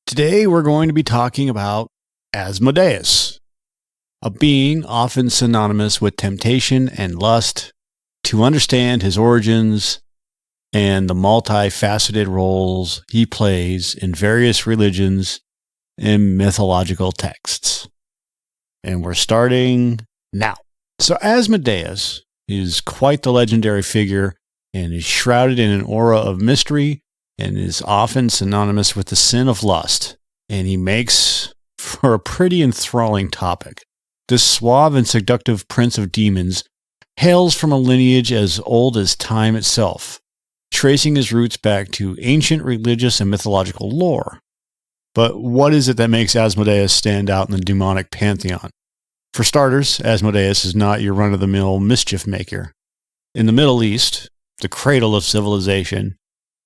Today we're going to be talking about Asmodeus, a being often synonymous with temptation and lust. To understand his origins and the multifaceted roles he plays in various religions and mythological texts. And we're starting now. So Asmodeus is quite the legendary figure and is shrouded in an aura of mystery and is often synonymous with the sin of lust. And he makes for a pretty enthralling topic. This suave and seductive prince of demons hails from a lineage as old as time itself, tracing his roots back to ancient religious and mythological lore. But what is it that makes Asmodeus stand out in the demonic pantheon? For starters, Asmodeus is not your run-of-the-mill mischief maker. In the Middle East, the cradle of civilization,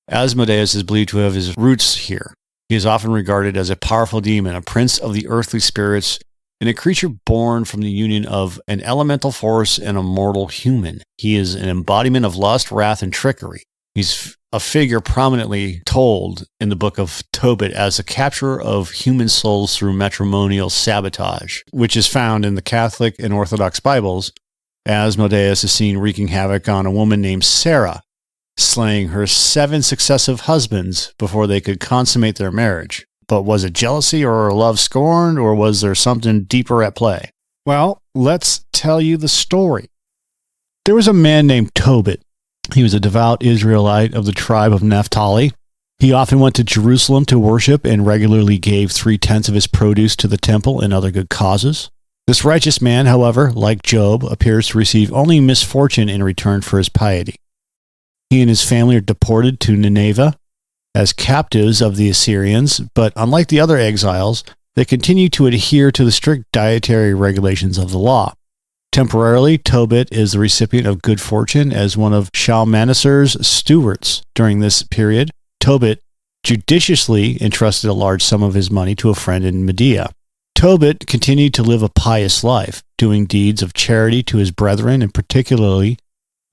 Asmodeus is believed to have his roots here. He is often regarded as a powerful demon, a prince of the earthly spirits, and a creature born from the union of an elemental force and a mortal human. He is an embodiment of lust, wrath, and trickery. He's a figure prominently told in the Book of Tobit as the capturer of human souls through matrimonial sabotage, which is found in the Catholic and Orthodox Bibles. Asmodeus is seen wreaking havoc on a woman named Sarah, slaying her 7 successive husbands before they could consummate their marriage. But was it jealousy or love scorned, or was there something deeper at play? Well, let's tell you the story. There was a man named Tobit. He was a devout Israelite of the tribe of Naphtali. He often went to Jerusalem to worship and regularly gave 3/10 of his produce to the temple and other good causes. This righteous man, however, like Job, appears to receive only misfortune in return for his piety. He and his family are deported to Nineveh as captives of the Assyrians, but unlike the other exiles, they continue to adhere to the strict dietary regulations of the law. Temporarily, Tobit is the recipient of good fortune as one of Shalmaneser's stewards. During this period, Tobit judiciously entrusted a large sum of his money to a friend in Media. Tobit continued to live a pious life, doing deeds of charity to his brethren, and particularly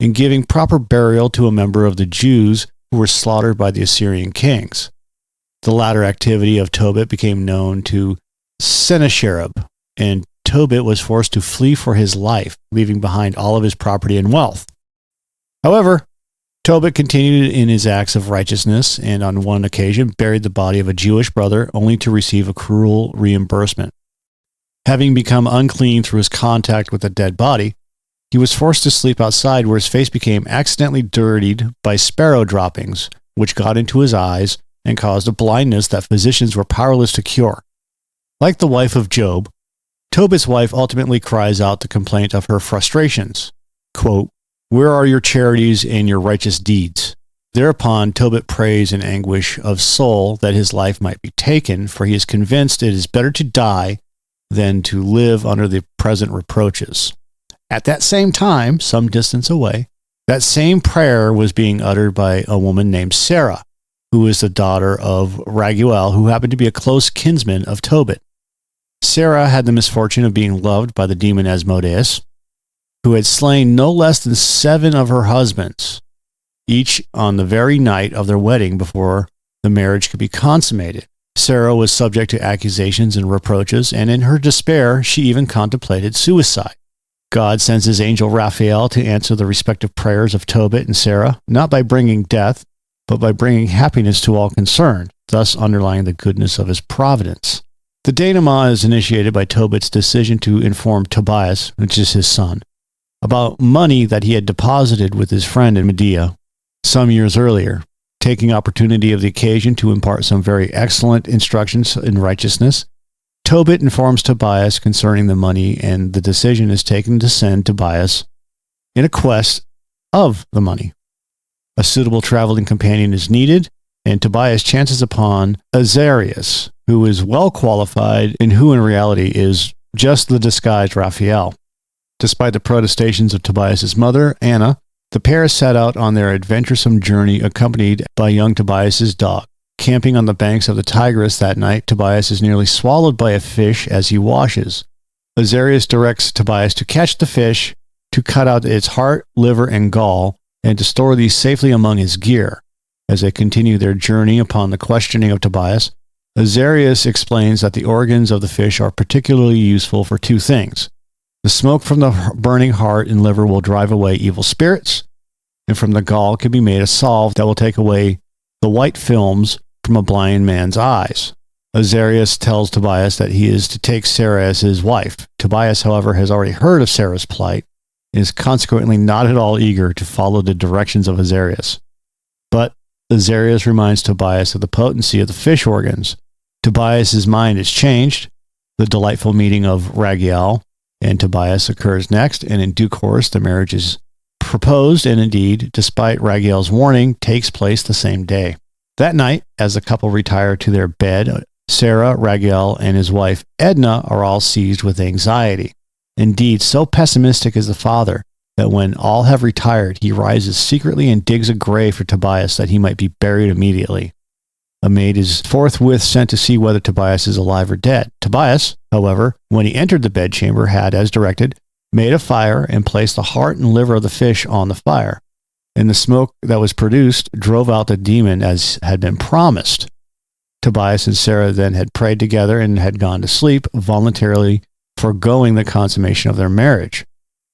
in giving proper burial to a member of the Jews who were slaughtered by the Assyrian kings. The latter activity of Tobit became known to Sennacherib, and Tobit was forced to flee for his life, leaving behind all of his property and wealth. However, Tobit continued in his acts of righteousness, and on one occasion buried the body of a Jewish brother only to receive a cruel reimbursement. Having become unclean through his contact with a dead body, he was forced to sleep outside, where his face became accidentally dirtied by sparrow droppings, which got into his eyes and caused a blindness that physicians were powerless to cure. Like the wife of Job, Tobit's wife ultimately cries out the complaint of her frustrations. Quote, "Where are your charities and your righteous deeds?" Thereupon, Tobit prays in anguish of soul that his life might be taken, for he is convinced it is better to die than to live under the present reproaches. At that same time, some distance away, that same prayer was being uttered by a woman named Sarah, who is the daughter of Raphael, who happened to be a close kinsman of Tobit. Sarah had the misfortune of being loved by the demon Asmodeus, who had slain no less than 7 of her husbands, each on the very night of their wedding before the marriage could be consummated. Sarah was subject to accusations and reproaches, and in her despair, she even contemplated suicide. God sends his angel Raphael to answer the respective prayers of Tobit and Sarah, not by bringing death, but by bringing happiness to all concerned, thus underlying the goodness of his providence. The denouement is initiated by Tobit's decision to inform Tobias, which is his son, about money that he had deposited with his friend in Media some years earlier. Taking opportunity of the occasion to impart some very excellent instructions in righteousness, Tobit informs Tobias concerning the money, and the decision is taken to send Tobias in a quest of the money. A suitable traveling companion is needed, and Tobias chances upon Azarias, who is well qualified and who in reality is just the disguised Raphael. Despite the protestations of Tobias' mother, Anna, the pair set out on their adventuresome journey accompanied by young Tobias' dog. Camping on the banks of the Tigris that night, Tobias is nearly swallowed by a fish as he washes. Azarias directs Tobias to catch the fish, to cut out its heart, liver, and gall, and to store these safely among his gear. As they continue their journey upon the questioning of Tobias, Azarius explains that the organs of the fish are particularly useful for two things. The smoke from the burning heart and liver will drive away evil spirits, and from the gall can be made a salve that will take away the white films from a blind man's eyes. Azarius tells Tobias that he is to take Sarah as his wife. Tobias, however, has already heard of Sarah's plight and is consequently not at all eager to follow the directions of Azarius. But Azarius reminds Tobias of the potency of the fish organs. Tobias's mind is changed. The delightful meeting of Raphael and Tobias occurs next, and in due course the marriage is proposed, and indeed, despite Raphael's warning, takes place the same day. That night, as the couple retire to their bed, Sarah, Raphael, and his wife Edna are all seized with anxiety. Indeed, so pessimistic is the father that when all have retired, he rises secretly and digs a grave for Tobias that he might be buried immediately. A maid is forthwith sent to see whether Tobias is alive or dead. Tobias, however, when he entered the bedchamber, had, as directed, made a fire and placed the heart and liver of the fish on the fire. And the smoke that was produced drove out the demon as had been promised. Tobias and Sarah then had prayed together and had gone to sleep, voluntarily foregoing the consummation of their marriage.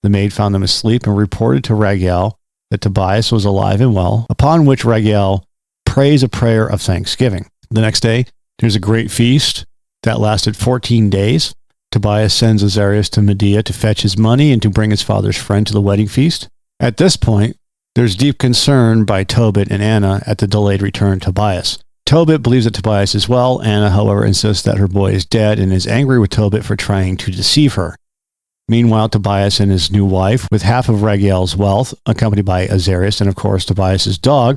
The maid found them asleep and reported to Raphael that Tobias was alive and well, upon which Raphael prays a prayer of thanksgiving. The next day, there's a great feast that lasted 14 days. Tobias sends Azarius to Medea to fetch his money and to bring his father's friend to the wedding feast. At this point, there's deep concern by Tobit and Anna at the delayed return of Tobias. Tobit believes that Tobias is well. Anna, however, insists that her boy is dead and is angry with Tobit for trying to deceive her. Meanwhile, Tobias and his new wife, with half of Raphael's wealth, accompanied by Azarius and, of course, Tobias's dog,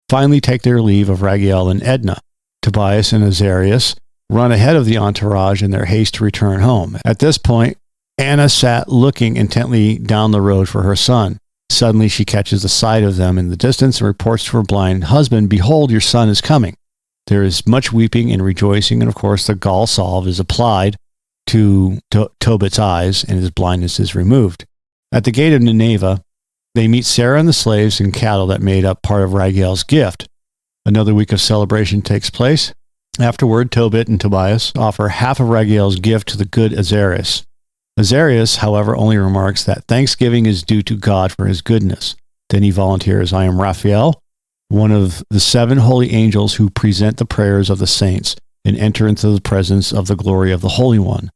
finally take their leave of Raphael and Edna. Tobias and Azarius run ahead of the entourage in their haste to return home. At this point, Anna sat looking intently down the road for her son. Suddenly, she catches the sight of them in the distance and reports to her blind husband, "Behold, your son is coming." There is much weeping and rejoicing, and of course, the gall salve is applied to Tobit's eyes, and his blindness is removed. At the gate of Nineveh, they meet Sarah and the slaves and cattle that made up part of Raphael's gift. Another week of celebration takes place. Afterward, Tobit and Tobias offer half of Raphael's gift to the good Azarius. Azarius, however, only remarks that thanksgiving is due to God for his goodness. Then he volunteers, "I am Raphael, one of the 7 holy angels who present the prayers of the saints and enter into the presence of the glory of the Holy One."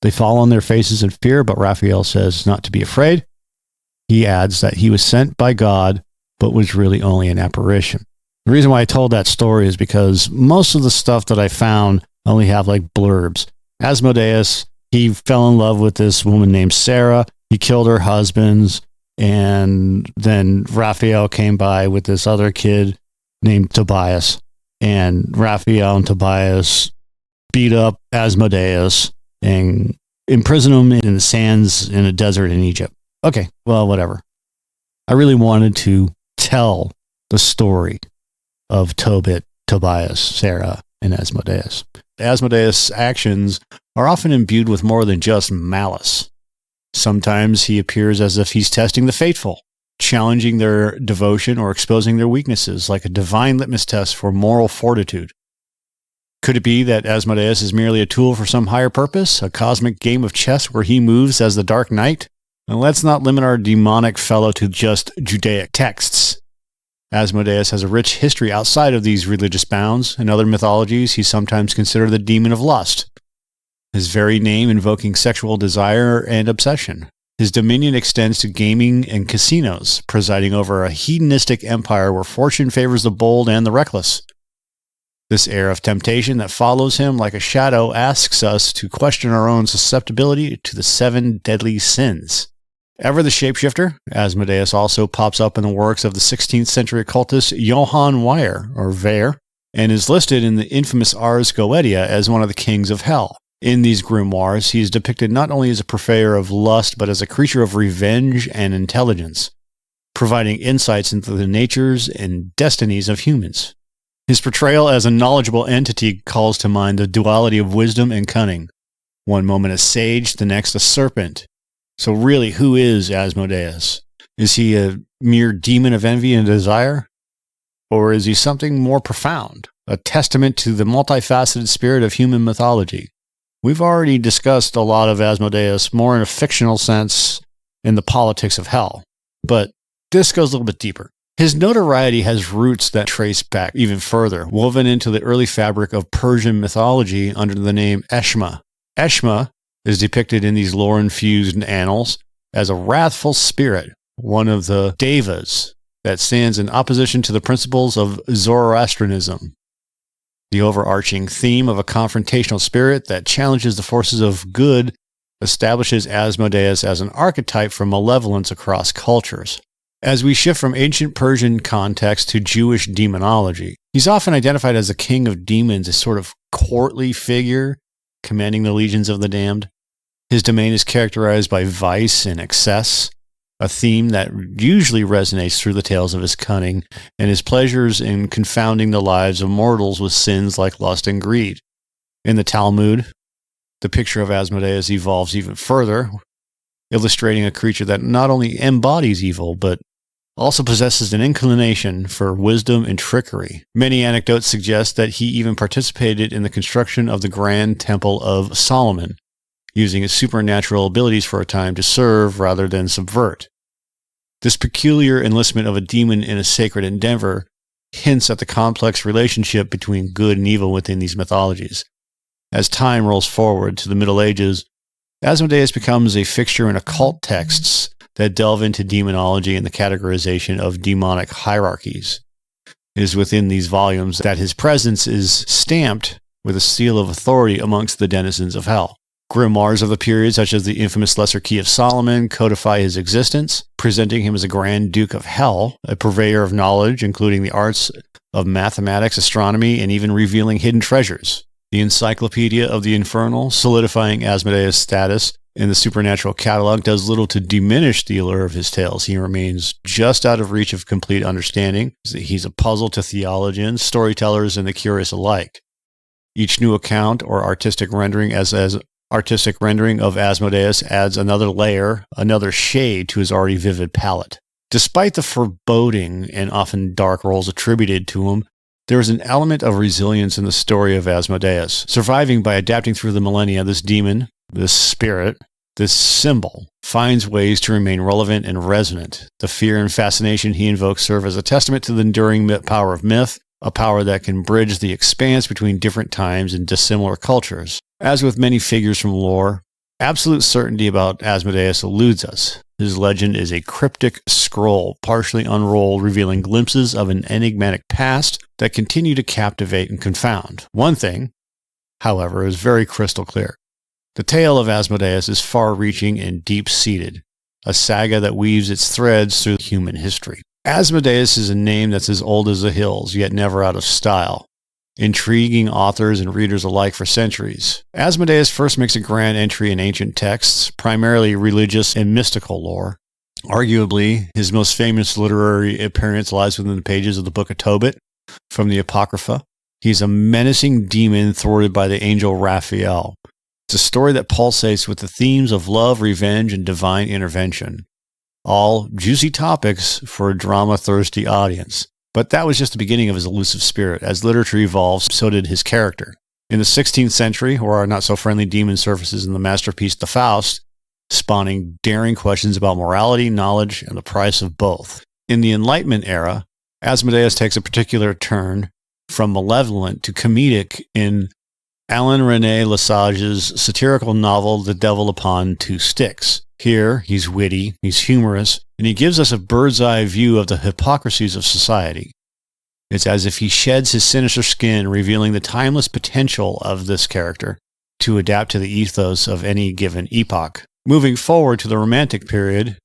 They fall on their faces in fear, but Raphael says not to be afraid. He adds that he was sent by God, but was really only an apparition. The reason why I told that story is because most of the stuff that I found only have like blurbs. Asmodeus, he fell in love with this woman named Sarah. He killed her husbands. And then Raphael came by with this other kid named Tobias. And Raphael and Tobias beat up Asmodeus and imprisoned him in the sands in a desert in Egypt. Okay, well, whatever. I really wanted to tell the story of Tobit, Tobias, Sarah, and Asmodeus. Asmodeus' actions are often imbued with more than just malice. Sometimes he appears as if he's testing the faithful, challenging their devotion or exposing their weaknesses, like a divine litmus test for moral fortitude. Could it be that Asmodeus is merely a tool for some higher purpose, a cosmic game of chess where he moves as the Dark Knight? And let's not limit our demonic fellow to just Judaic texts. Asmodeus has a rich history outside of these religious bounds. In other mythologies, he's sometimes considered the demon of lust, his very name invoking sexual desire and obsession. His dominion extends to gaming and casinos, presiding over a hedonistic empire where fortune favors the bold and the reckless. This air of temptation that follows him like a shadow asks us to question our own susceptibility to the 7 deadly sins. Ever the shapeshifter, Asmodeus also pops up in the works of the 16th century occultist Johann Weyer, or Weyer, and is listed in the infamous Ars Goetia as one of the kings of hell. In these grimoires, he is depicted not only as a purveyor of lust, but as a creature of revenge and intelligence, providing insights into the natures and destinies of humans. His portrayal as a knowledgeable entity calls to mind the duality of wisdom and cunning. One moment a sage, the next a serpent. So really, who is Asmodeus? Is he a mere demon of envy and desire? Or is he something more profound? a testament to the multifaceted spirit of human mythology. We've already discussed a lot of Asmodeus more in a fictional sense in the politics of hell, but this goes a little bit deeper. His notoriety has roots that trace back even further, woven into the early fabric of Persian mythology under the name Eshma. Eshma is depicted in these lore-infused annals as a wrathful spirit, one of the devas that stands in opposition to the principles of Zoroastrianism. The overarching theme of a confrontational spirit that challenges the forces of good establishes Asmodeus as an archetype for malevolence across cultures. As we shift from ancient Persian context to Jewish demonology, he's often identified as the king of demons, a sort of courtly figure commanding the legions of the damned. His domain is characterized by vice and excess, a theme that usually resonates through the tales of his cunning and his pleasures in confounding the lives of mortals with sins like lust and greed. In the Talmud, the picture of Asmodeus evolves even further, illustrating a creature that not only embodies evil, but also possesses an inclination for wisdom and trickery. Many anecdotes suggest that he even participated in the construction of the Grand Temple of Solomon, using his supernatural abilities for a time to serve rather than subvert. This peculiar enlistment of a demon in a sacred endeavor hints at the complex relationship between good and evil within these mythologies. As time rolls forward to the Middle Ages, Asmodeus becomes a fixture in occult texts that delve into demonology and the categorization of demonic hierarchies. It is within these volumes that his presence is stamped with a seal of authority amongst the denizens of hell. Grimoires of the period, such as the infamous Lesser Key of Solomon, codify his existence, presenting him as a Grand Duke of Hell, a purveyor of knowledge, including the arts of mathematics, astronomy, and even revealing hidden treasures. The Encyclopedia of the Infernal, solidifying Asmodeus' status in the supernatural catalog, does little to diminish the allure of his tales. He remains just out of reach of complete understanding. He's a puzzle to theologians, storytellers, and the curious alike. Each new account or artistic rendering of Asmodeus adds another layer, another shade to his already vivid palette. Despite the foreboding and often dark roles attributed to him, there is an element of resilience in the story of Asmodeus. Surviving by adapting through the millennia, this demon, this spirit, this symbol, finds ways to remain relevant and resonant. The fear and fascination he invokes serve as a testament to the enduring power of myth, a power that can bridge the expanse between different times and dissimilar cultures. As with many figures from lore, absolute certainty about Asmodeus eludes us. His legend is a cryptic scroll, partially unrolled, revealing glimpses of an enigmatic past that continue to captivate and confound. One thing, however, is very crystal clear. The tale of Asmodeus is far-reaching and deep-seated, a saga that weaves its threads through human history. Asmodeus is a name that's as old as the hills, yet never out of style, intriguing authors and readers alike for centuries. Asmodeus first makes a grand entry in ancient texts, primarily religious and mystical lore. Arguably, his most famous literary appearance lies within the pages of the Book of Tobit from the Apocrypha. He's a menacing demon thwarted by the angel Raphael. It's a story that pulsates with the themes of love, revenge, and divine intervention. All juicy topics for a drama-thirsty audience. But that was just the beginning of his elusive spirit. As literature evolves, so did his character. In the 16th century, where our not-so-friendly demon surfaces in the masterpiece The Faust, spawning daring questions about morality, knowledge, and the price of both. In the Enlightenment era, Asmodeus takes a particular turn from malevolent to comedic in Alain René Lesage's satirical novel The Devil Upon Two Sticks. Here, he's witty, he's humorous, and he gives us a bird's-eye view of the hypocrisies of society. It's as if he sheds his sinister skin, revealing the timeless potential of this character to adapt to the ethos of any given epoch. Moving forward to the Romantic period,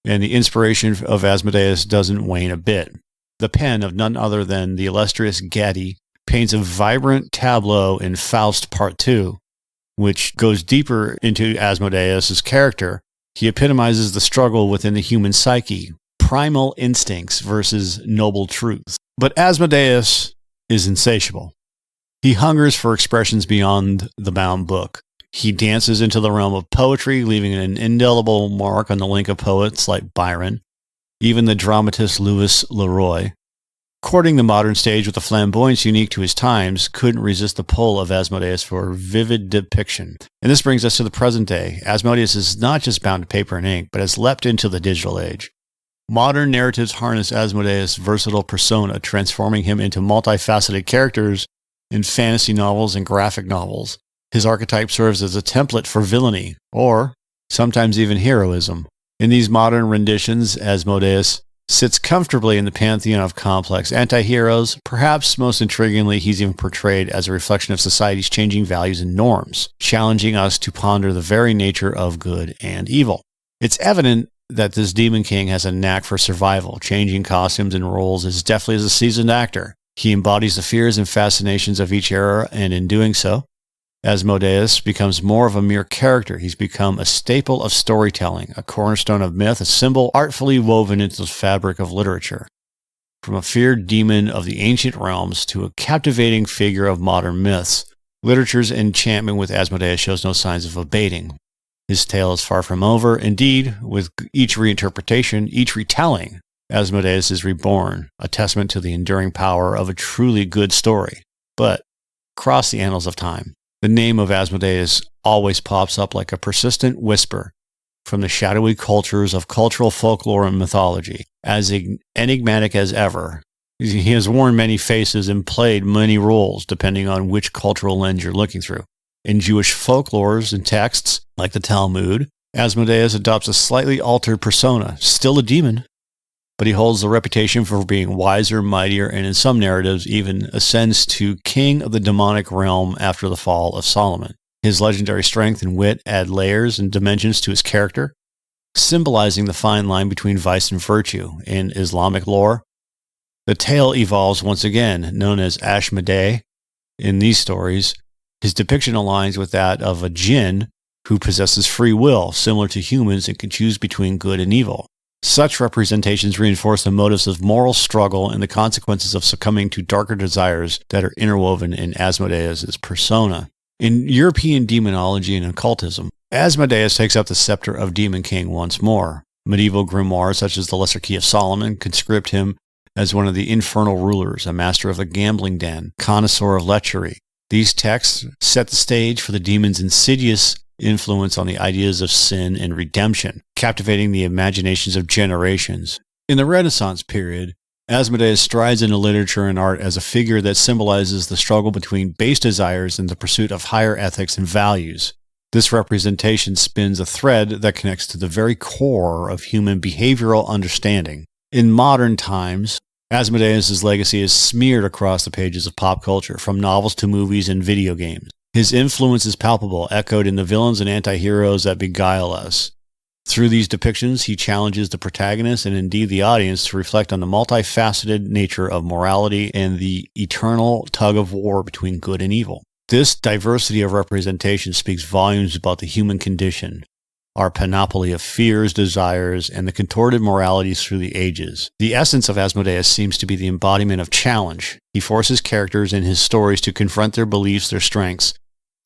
and the inspiration of Asmodeus doesn't wane a bit. The pen of none other than the illustrious Gatti paints a vibrant tableau in Faust Part 2, which goes deeper into Asmodeus' character. He epitomizes the struggle within the human psyche, primal instincts versus noble truths. But Asmodeus is insatiable. He hungers for expressions beyond the bound book. He dances into the realm of poetry, leaving an indelible mark on the link of poets like Byron, even the dramatist Louis Leroy. courting the modern stage with a flamboyance unique to his times, couldn't resist the pull of Asmodeus for vivid depiction. And this brings us to the present day. Asmodeus is not just bound to paper and ink, but has leapt into the digital age. Modern narratives harness Asmodeus' versatile persona, transforming him into multifaceted characters in fantasy novels and graphic novels. His archetype serves as a template for villainy, or sometimes even heroism. In these modern renditions, Asmodeus sits comfortably in the pantheon of complex anti-heroes. Perhaps most intriguingly, he's even portrayed as a reflection of society's changing values and norms, challenging us to ponder the very nature of good and evil. It's evident that this Demon King has a knack for survival, changing costumes and roles as deftly as a seasoned actor. He embodies the fears and fascinations of each era, and in doing so, Asmodeus becomes more of a mere character. He's become a staple of storytelling, a cornerstone of myth, a symbol artfully woven into the fabric of literature. From a feared demon of the ancient realms to a captivating figure of modern myths, literature's enchantment with Asmodeus shows no signs of abating. His tale is far from over. Indeed, with each reinterpretation, each retelling, Asmodeus is reborn, a testament to the enduring power of a truly good story. But across the annals of time, the name of Asmodeus always pops up like a persistent whisper from the shadowy cultures of cultural folklore and mythology. As enigmatic as ever, he has worn many faces and played many roles depending on which cultural lens you're looking through. In Jewish folklores and texts, like the Talmud, Asmodeus adopts a slightly altered persona, still a demon, but he holds the reputation for being wiser, mightier, and in some narratives even ascends to king of the demonic realm after the fall of Solomon. His legendary strength and wit add layers and dimensions to his character, symbolizing the fine line between vice and virtue. In Islamic lore, the tale evolves once again, known as Asmodeus. In these stories, his depiction aligns with that of a jinn who possesses free will, similar to humans, and can choose between good and evil. Such representations reinforce the motives of moral struggle and the consequences of succumbing to darker desires that are interwoven in Asmodeus' persona. In European demonology and occultism, Asmodeus takes up the scepter of Demon King once more. Medieval grimoires such as the Lesser Key of Solomon conscript him as one of the infernal rulers, a master of the gambling den, connoisseur of lechery. These texts set the stage for the demon's insidious influence on the ideas of sin and redemption, captivating the imaginations of generations. In the Renaissance period, Asmodeus strides into literature and art as a figure that symbolizes the struggle between base desires and the pursuit of higher ethics and values. This representation spins a thread that connects to the very core of human behavioral understanding. In modern times, Asmodeus' legacy is smeared across the pages of pop culture, from novels to movies and video games. His influence is palpable, echoed in the villains and anti-heroes that beguile us. Through these depictions, he challenges the protagonist and indeed the audience to reflect on the multifaceted nature of morality and the eternal tug-of-war between good and evil. This diversity of representation speaks volumes about the human condition, our panoply of fears, desires, and the contorted moralities through the ages. The essence of Asmodeus seems to be the embodiment of challenge. He forces characters in his stories to confront their beliefs, their strengths,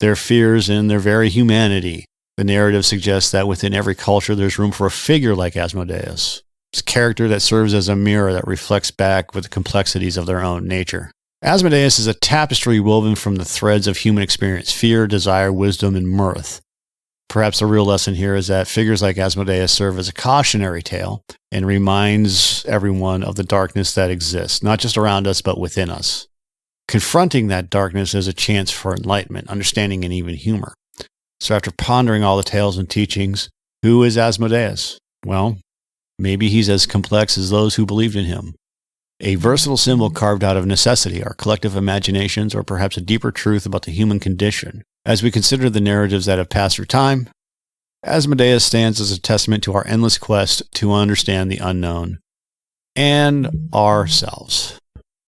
their fears, and their very humanity. The narrative suggests that within every culture there's room for a figure like Asmodeus. It's a character that serves as a mirror that reflects back with the complexities of their own nature. Asmodeus is a tapestry woven from the threads of human experience, fear, desire, wisdom, and mirth. Perhaps the real lesson here is that figures like Asmodeus serve as a cautionary tale and reminds everyone of the darkness that exists, not just around us, but within us. Confronting that darkness is a chance for enlightenment, understanding, and even humor. So after pondering all the tales and teachings, who is Asmodeus? Well, maybe he's as complex as those who believed in him. A versatile symbol carved out of necessity, our collective imaginations, or perhaps a deeper truth about the human condition. As we consider the narratives that have passed through time, Asmodeus stands as a testament to our endless quest to understand the unknown and ourselves.